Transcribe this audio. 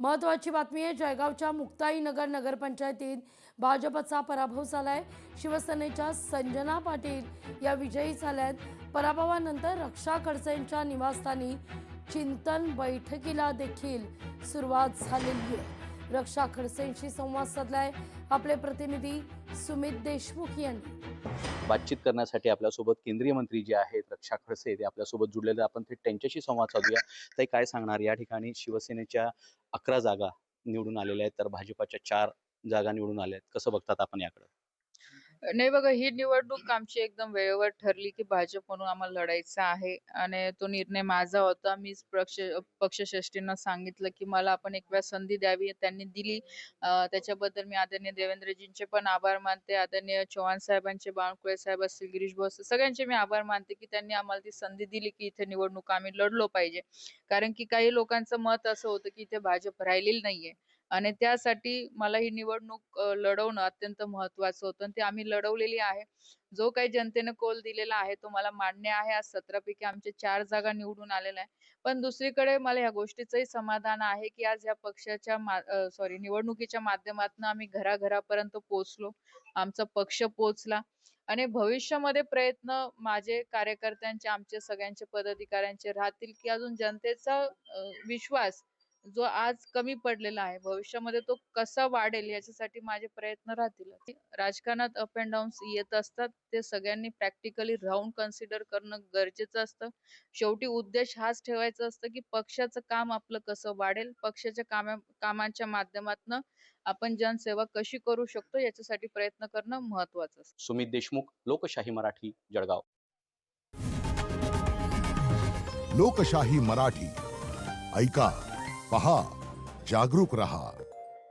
महत्त्वाची बातमी आहे। जळगावच्या मुक्ताईनगर नगरपंचायतीत भाजपचा पराभव झालाय। शिवसेनेच्या संजना पाटील या विजयी झाल्यात। पराभवानंतर रक्षा खडसेंच्या निवासस्थानी चिंतन बैठकीला देखील सुरुवात झालेली आहे। रक्षा खडसेंशी संवाद साधलाय आपले प्रतिनिधी सुमित देशमुख यांनी। बातचीत करण्यासाठी आपल्यासोबत केंद्रीय मंत्री जे आहेत रक्षा खडसे ते आपल्यासोबत जुळलेले, आपण थेट त्यांच्याशी संवाद साधूया। ते काय सांगणार? या ठिकाणी शिवसेनेच्या 11 जागा निवडून आलेल्या आहेत, तर भाजपच्या 4 जागा निवडून आल्या आहेत। कसं बघतात आपण याकडे? नाही बघा, ही निवडणूक आमची एकदम वेळेवर ठरली की भाजप म्हणून आम्हाला लढायचं आहे आणि तो निर्णय माझा होता। मीच पक्षश्रेष्ठींना सांगितलं की मला आपण एक वेळा संधी द्यावी, त्यांनी दिली। त्याच्याबद्दल मी आदरणीय देवेंद्रजींचे पण आभार मानते, आदरणीय चव्हाण साहेबांचे, बावनकुळे साहेब असतील, गिरीश भाऊ असतील, सगळ्यांचे मी आभार मानते की त्यांनी आम्हाला ती संधी दिली की इथे निवडणूक आम्ही लढलो पाहिजे। कारण की काही लोकांचं मत असं होतं की इथे भाजप राहिलेली नाहीये आणि त्यासाठी मला ही निवडणूक लढवणं अत्यंत महत्त्वाचं होतं आणि ते आम्ही लढवलेली आहे। जो काही जनतेने कौल दिलेला आहे तो मला मान्य आहे। आज 17 पैकी आमचे 4 जागा निवडून आलेल्या आहे। पण दुसरीकडे मला ह्या गोष्टीचंही समाधान आहे की आज या पक्षाच्या निवडणुकीच्या माध्यमातून आम्ही घराघरापर्यंत पोहोचलो, आमचा पक्ष पोहोचला आणि भविष्यामध्ये प्रयत्न माझे, कार्यकर्त्यांचे, आमचे सगळ्यांचे पदाधिकाऱ्यांचे राहतील की अजून जनतेचा विश्वास जो आज कमी पडलेला आहे भविष्यामध्ये तो कसा वाढेल याच्यासाठी माझे प्रयत्न राहतील। राजकारणात अप अँड डाऊन्स येत असतात, ते सगळ्यांनी प्रॅक्टिकली राहून कन्सिडर करणं गरजेचं असतं। शेवटी उद्देश हाच ठेवायचा असतं की पक्षाचं काम आपलं कसं वाढेल, पक्षाच्या कामांच्या माध्यमातून आपण जनसेवा कशी करू शकतो याच्यासाठी प्रयत्न करणं महत्त्वाचं असतं। सुमित देशमुख, लोकशाही मराठी, जळगाव। लोकशाही मराठी ऐका, पहा, जागरूक रहा।